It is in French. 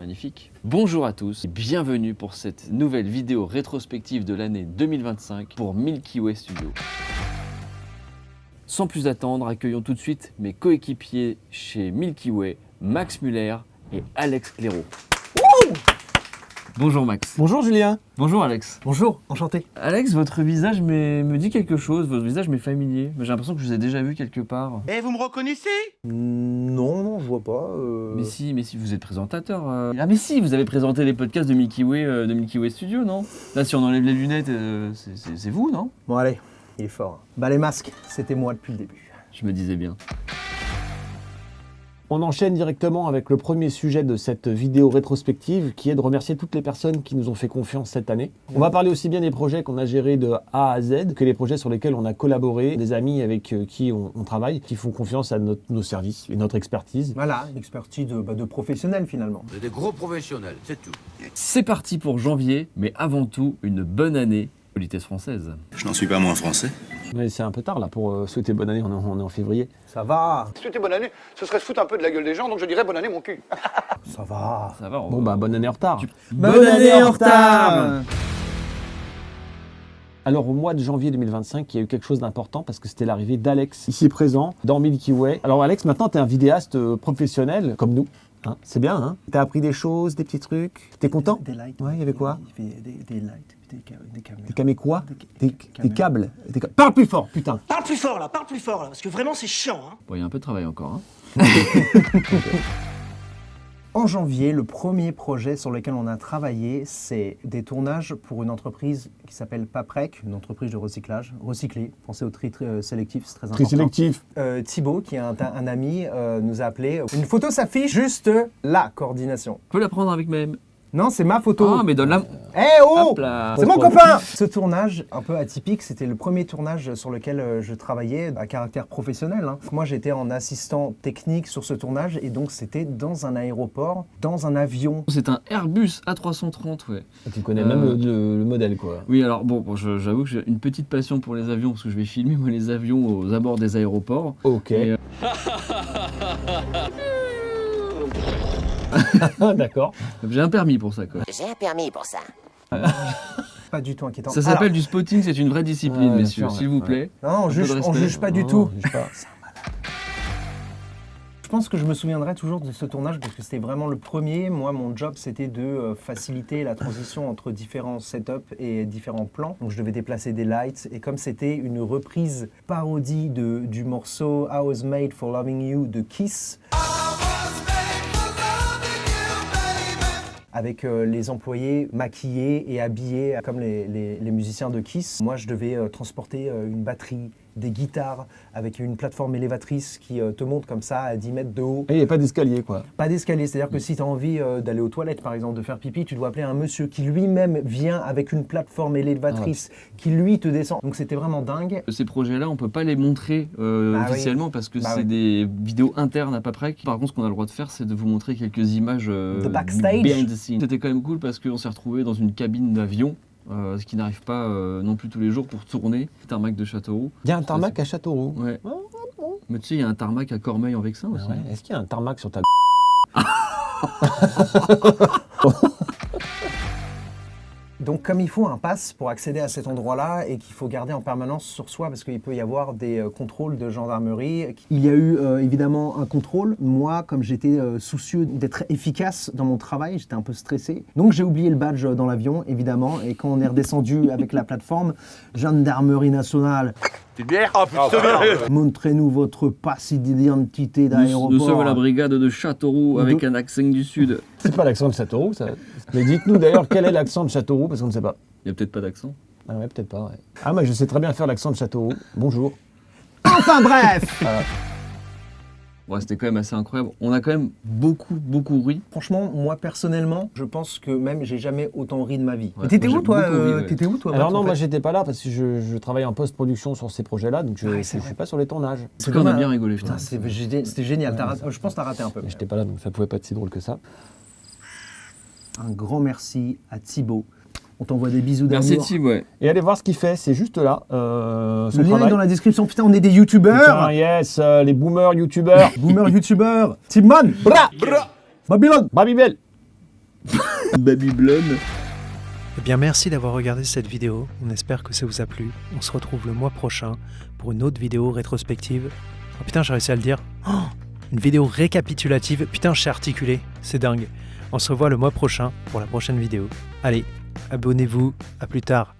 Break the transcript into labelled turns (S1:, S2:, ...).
S1: Magnifique. Bonjour à tous et bienvenue pour cette nouvelle vidéo rétrospective de l'année 2025 pour Milky Way Studio. Sans plus attendre, accueillons tout de suite mes coéquipiers chez Milky Way, Max Muller et Alex Clairaut. Bonjour Max.
S2: Bonjour Julien.
S1: Bonjour Alex.
S2: Bonjour, enchanté.
S1: Alex, votre visage me dit quelque chose, votre visage m'est familier. J'ai l'impression que je vous ai déjà vu quelque part.
S3: Eh, vous me reconnaissez?
S2: Non, je vois pas.
S1: Mais si, vous êtes présentateur. Ah mais si, vous avez présenté les podcasts de Milky Way Studio, non? Là, si on enlève les lunettes, c'est vous, non?
S2: Bon allez, il est fort. Bah les masques, c'était moi depuis le début.
S1: Je me disais bien.
S4: On enchaîne directement avec le premier sujet de cette vidéo rétrospective qui est de remercier toutes les personnes qui nous ont fait confiance cette année. On va parler aussi bien des projets qu'on a gérés de A à Z que les projets sur lesquels on a collaboré, des amis avec qui on travaille, qui font confiance à nos services et notre expertise.
S2: Voilà, une expertise de professionnel finalement.
S3: Des gros professionnels, c'est tout.
S1: C'est parti pour janvier, mais avant tout, une bonne année politesse française.
S5: Je n'en suis pas moins français.
S4: Mais c'est un peu tard là pour souhaiter bonne année, on est en février.
S2: Ça va.
S6: Souhaiter bonne année, ce serait se foutre un peu de la gueule des gens, donc je dirais bonne année mon cul.
S2: Ça va.
S1: Ça va.
S4: Bon bah bonne année en retard.
S2: Bonne année en retard.
S4: Alors au mois de janvier 2025, il y a eu quelque chose d'important parce que c'était l'arrivée d'Alex, ici présent, dans Milky Way. Alors Alex, maintenant tu es un vidéaste professionnel, comme nous. Hein, c'est bien, hein? T'as appris des choses, des petits trucs. T'es content?
S2: Des lights.
S4: Ouais, il y avait quoi?
S2: Il fait des lights, des caméras.
S4: Des camés quoi? Des
S2: caméras.
S4: câbles. Parle plus fort, putain!
S7: Parle plus fort là, parce que vraiment c'est chiant. Hein.
S1: Bon, il y a un peu de travail encore. Hein.
S2: En janvier, le premier projet sur lequel on a travaillé, c'est des tournages pour une entreprise qui s'appelle Paprec, une entreprise de recyclage. Recycler, pensez au tri sélectif, c'est très important.
S4: Très sélectif.
S2: Thibaut, qui est un ami, nous a appelé. Une photo s'affiche, juste la coordination.
S1: Je peux la prendre avec mes...
S2: Non, c'est ma photo.
S1: Ah, mais donne-la...
S2: Eh oh!
S1: Hop là.
S2: C'est mon copain! Ce tournage, un peu atypique, c'était le premier tournage sur lequel je travaillais à caractère professionnel. Hein. Moi, j'étais en assistant technique sur ce tournage et donc c'était dans un aéroport, dans un avion.
S1: C'est un Airbus A330, ouais.
S4: Tu connais même le modèle, quoi.
S1: Oui, alors bon, j'avoue que j'ai une petite passion pour les avions parce que je vais filmer moi les avions aux abords des aéroports.
S4: Ok.
S1: Et,
S4: D'accord.
S1: j'ai un permis pour ça, quoi.
S7: J'ai un permis pour ça.
S2: Pas du tout inquiétant.
S1: Ça s'appelle
S2: Alors,
S1: du spotting, c'est une vraie discipline,
S4: Ouais, bien
S1: messieurs,
S4: sûr,
S1: s'il
S4: ouais.
S1: vous plaît.
S2: Non,
S1: Un
S2: on
S1: peu
S2: juge,
S1: de
S2: on
S1: respect.
S2: juge pas du
S4: Non,
S2: tout.
S4: je sais pas.
S2: Je pense que je me souviendrai toujours de ce tournage parce que c'était vraiment le premier. Moi, mon job, c'était de faciliter la transition entre différents setups et différents plans. Donc, je devais déplacer des lights. Et comme c'était une reprise parodie du morceau I Was Made for Loving You de Kiss, avec les employés maquillés et habillés comme les musiciens de Kiss. Moi, je devais transporter une batterie, des guitares, avec une plateforme élévatrice qui te monte comme ça à 10 mètres de haut.
S4: Et il n'y a pas d'escalier, quoi.
S2: Pas d'escalier, c'est-à-dire que si tu as envie d'aller aux toilettes, par exemple, de faire pipi, tu dois appeler un monsieur qui lui-même vient avec une plateforme élévatrice qui lui te descend. Donc c'était vraiment dingue.
S1: Ces projets-là, on peut pas les montrer officiellement parce que c'est
S2: oui.
S1: des vidéos internes à Paprec. Par contre, ce qu'on a le droit de faire, c'est de vous montrer quelques images
S2: The backstage.
S1: behind the scenes. C'était quand même cool parce qu'on s'est retrouvé dans une cabine d'avion. Ce qui n'arrive pas non plus tous les jours pour tourner. Tarmac de Châteauroux.
S4: Il y a un tarmac à Châteauroux.
S1: Ouais. Mais tu sais, il y a un tarmac à Cormeil-en-Vexin aussi.
S4: Ouais. Est-ce qu'il y a un tarmac sur ta
S2: Donc comme il faut un pass pour accéder à cet endroit-là et qu'il faut garder en permanence sur soi parce qu'il peut y avoir des contrôles de gendarmerie. Il y a eu évidemment un contrôle. Moi, comme j'étais soucieux d'être efficace dans mon travail, j'étais un peu stressé. Donc j'ai oublié le badge dans l'avion, évidemment. Et quand on est redescendu avec la plateforme, gendarmerie nationale, montrez-nous votre passe d'identité d'aéroport.
S1: Nous sommes à la brigade de Châteauroux avec un accent du Sud.
S4: C'est pas l'accent de Châteauroux, ça. Mais dites-nous d'ailleurs quel est l'accent de Châteauroux, parce qu'on ne sait pas.
S1: Il n'y a peut-être pas d'accent.
S4: Ah ouais, peut-être pas, ouais. Ah, moi je sais très bien faire l'accent de Châteauroux. Bonjour.
S2: Enfin bref.
S1: Ouais, c'était quand même assez incroyable. On a quand même beaucoup ri.
S2: Franchement, moi personnellement, je pense que même j'ai jamais autant ri de ma vie.
S1: Ouais,
S2: Mais t'étais
S1: moi,
S2: où toi
S1: j'ai beaucoup ri, ouais.
S2: T'étais où toi
S4: Alors
S2: Max,
S4: non,
S2: en
S4: moi
S2: fait
S4: j'étais pas là parce que je travaille en post-production sur ces projets-là, donc je
S2: c'est
S4: suis pas sur les tournages.
S1: En tout cas, on a
S2: dommage.
S1: bien rigolé, putain.
S2: Putain, c'était génial. Je pense que t'as raté un peu.
S4: Mais j'étais pas là, donc ça pouvait pas être si drôle que ça.
S2: Un grand merci à Thibaut. On t'envoie des bisous d'amour.
S1: Merci Thib, ouais.
S4: Et allez voir ce qu'il fait, c'est juste là. Son
S2: Le lien
S4: travail.
S2: est dans la description. Putain, on est des youtubeurs.
S4: Putain, yes, les boomers youtubeurs.
S2: Boomer youtubeurs. Timman. Bra. Babylone.
S4: Babybel.
S1: Babyblood.
S5: Eh bien, merci d'avoir regardé cette vidéo. On espère que ça vous a plu. On se retrouve le mois prochain pour une autre vidéo rétrospective. Oh putain, j'ai réussi à le dire. Oh, une vidéo récapitulative. Putain, je sais articuler. C'est dingue. On se revoit le mois prochain pour la prochaine vidéo. Allez, abonnez-vous. À plus tard.